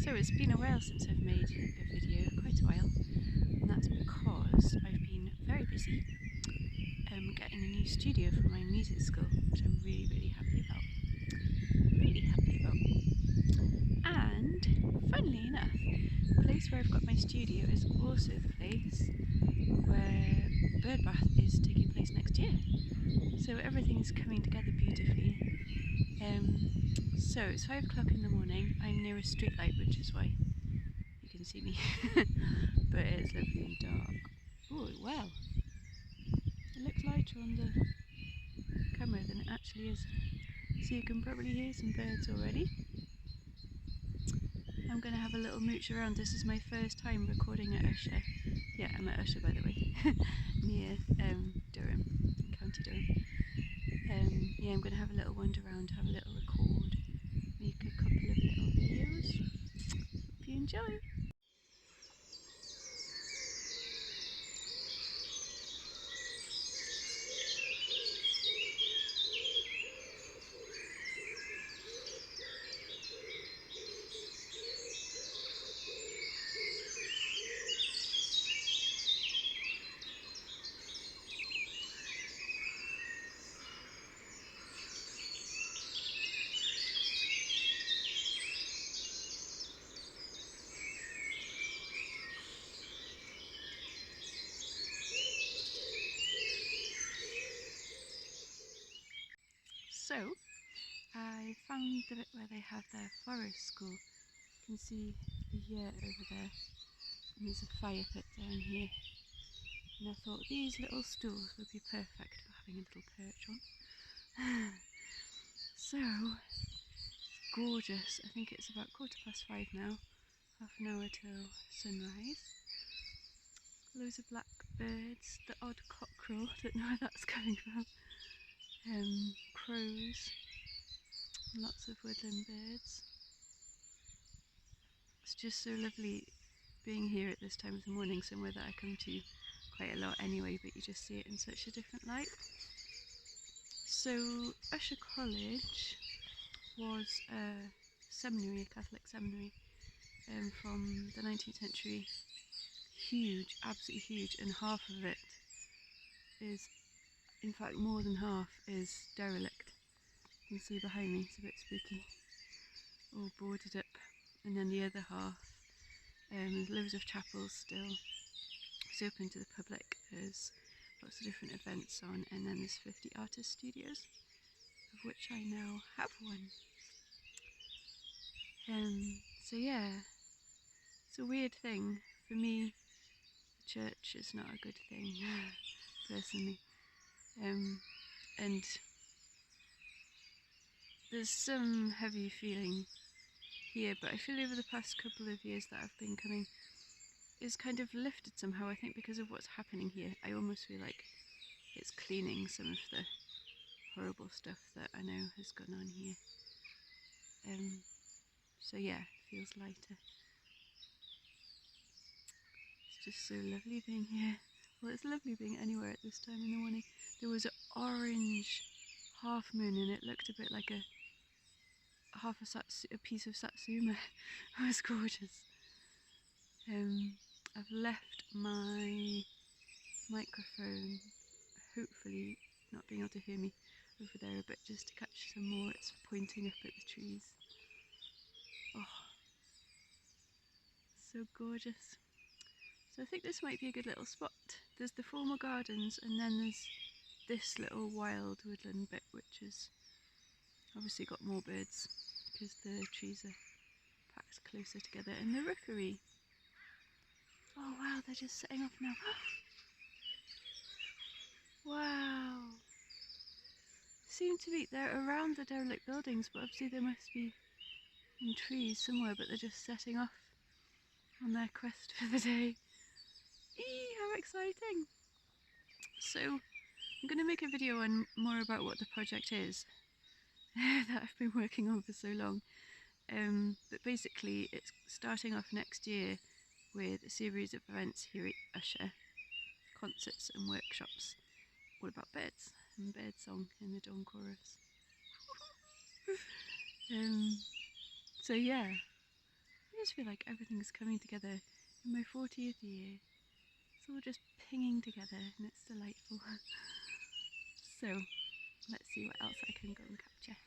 So it's been a while since I've made a video, quite a while, and that's because I've been very busy getting a new studio for my music school, which I'm really happy about. And funnily enough, the place where I've got my studio is also the place where bird bath is taking place next year. So everything is coming together beautifully. So it's 5 o'clock in the morning. I'm near a street light, which is why you can see me. But it's lovely and dark. Oh well, it looks lighter on the camera than it actually is. So you can probably hear some birds already. I'm going to have a little mooch around. This is my first time recording at Ushaw. Yeah, I'm at Ushaw, by the way, near Durham, County Durham. Yeah, I'm going to have a little wander around, have a little record, make a couple of little videos. Hope you enjoy. So, I found the bit where they have their forest school. You can see the yurt over there, and there's a fire pit down here. And I thought these little stools would be perfect for having a little perch on. So, it's gorgeous. I think it's about 5:15 now, half an hour till sunrise. Loads of blackbirds, the odd cockerel, don't know where that's coming from. Crows, lots of woodland birds. It's just so lovely being here at this time of the morning, somewhere that I come to quite a lot anyway, but you just see it in such a different light. So Ushaw College was a seminary, a Catholic seminary from the 19th century. Huge, absolutely huge, and half of it is, in fact more than half, is derelict. You can see behind me, it's a bit spooky, all boarded up, and then the other half, there's loads of chapels still. It's open to the public, there's lots of different events on, and then there's 50 artist studios, of which I now have one. So yeah, it's a weird thing. For me, the church is not a good thing, personally. And there's some heavy feeling here, but I feel over the past couple of years that I've been coming, it's kind of lifted somehow. I think because of what's happening here, I almost feel like it's cleaning some of the horrible stuff that I know has gone on here. So yeah, it feels lighter. It's just so lovely being here. Well, it's lovely being anywhere at this time in the morning. There was an orange half moon and it looked a bit like a piece of satsuma. It was gorgeous. I've left my microphone, hopefully not being able to hear me, over there a bit just to catch some more. It's pointing up at the trees. Oh, so gorgeous. So I think this might be a good little spot. There's the formal gardens and then there's this little wild woodland bit, which has obviously got more birds because the trees are packed closer together. And the rookery. Oh wow, they're just setting off now. Wow. Seem to be, they're around the derelict buildings, but obviously they must be in trees somewhere, but they're just setting off on their quest for the day. Eee, how exciting! So I'm going to make a video on more about what the project is that I've been working on for so long. But basically it's starting off next year with a series of events here at Ushaw, concerts and workshops, all about birds and bird song in the dawn chorus. So yeah, just feel like everything's coming together in my 40th year. It's all just pinging together and it's delightful. So let's see what else I can go and capture.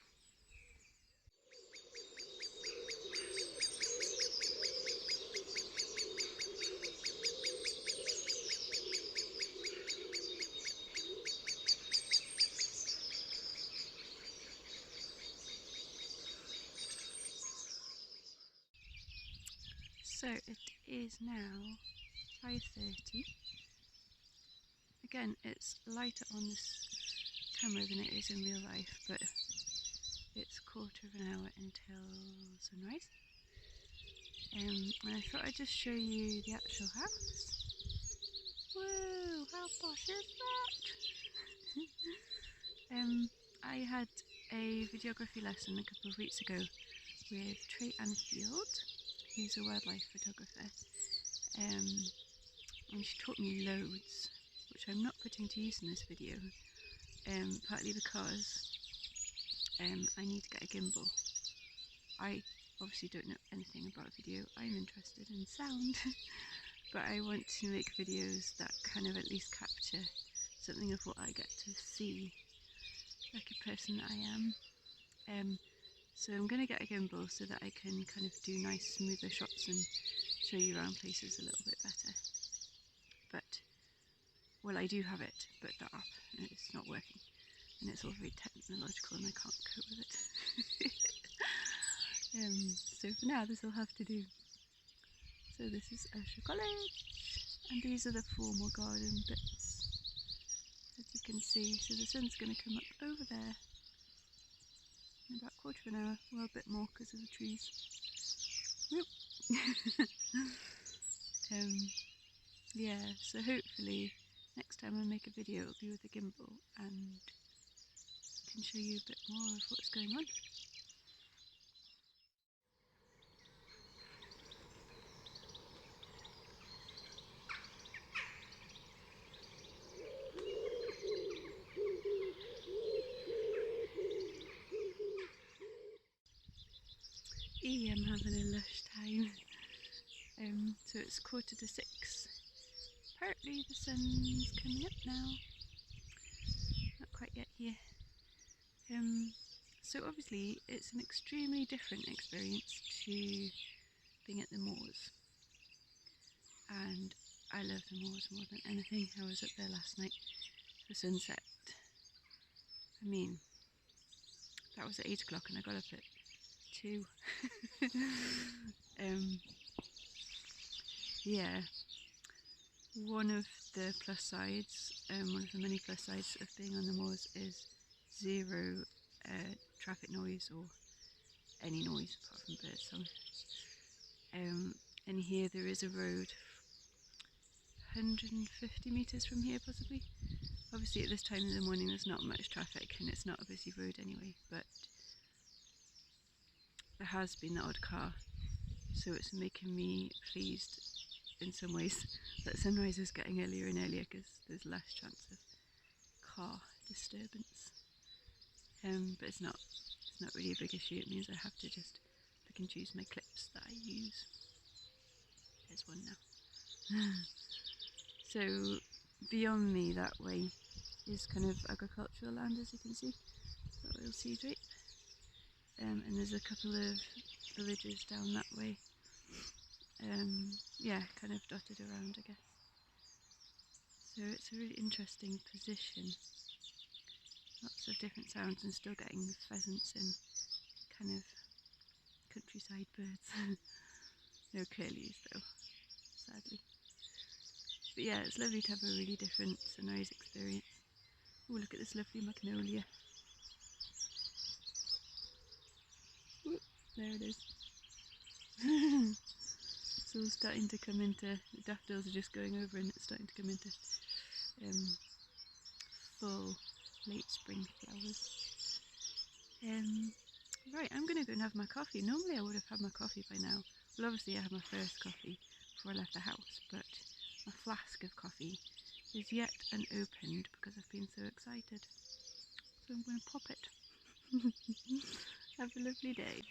So it is now 5:30. Again, it's lighter on this camera than it is in real life, but it's 1/4 until sunrise. And I thought I'd just show you the actual house. Whoa, how posh is that? I had a videography lesson a couple of weeks ago with Trey Anfield, who's a wildlife photographer, and she taught me loads, which I'm not putting to use in this video, partly because I need to get a gimbal. I obviously don't know anything about video. I'm interested in sound, but I want to make videos that kind of at least capture something of what I get to see, like a person that I am. So I'm going to get a gimbal so that I can kind of do nice smoother shots and show you around places a little bit better. But, well, I do have it, but the app, it's not working. And it's all very technological and I can't cope with it. So for now this will have to do. So this is Ushaw College, and these are the formal garden bits, as you can see. So the sun's going to come up over there in about 1/4 well, a bit more because of the trees. Yeah, so hopefully next time I make a video it'll be with a gimbal and I can show you a bit more of what's going on. I'm having a lush time. So it's 6:15. Partly the sun's coming up now. Not quite yet here. So obviously it's an extremely different experience to being at the moors. And I love the moors more than anything. I was up there last night for sunset. I mean, that was at 8 o'clock and I got up at 2. Yeah, one of the plus sides, one of the many plus sides of being on the moors is zero traffic noise or any noise apart from bird song. And here there is a road 150 metres from here possibly. Obviously at this time in the morning there's not much traffic and it's not a busy road anyway, but there has been the odd car, so it's making me pleased in some ways that sunrise is getting earlier and earlier because there's less chance of car disturbance. But it's not really a big issue. It means I have to just pick and choose my clips that I use. There's one now. So beyond me that way is kind of agricultural land, as you can see, that oil seed rape. And there's a couple of villages down that way. Yeah, kind of dotted around, I guess. So it's a really interesting position. Lots of different sounds and still getting pheasants and kind of countryside birds. No curlews though, sadly. But yeah, it's lovely to have a really different sunrise experience. Oh, look at this lovely magnolia. Ooh, there it is. It's all starting to come into, the daffodils are just going over and it's starting to come into full late spring flowers. Right, I'm going to go and have my coffee. Normally I would have had my coffee by now. Well, obviously I had my first coffee before I left the house, but my flask of coffee is yet unopened because I've been so excited. So I'm going to pop it. Have a lovely day.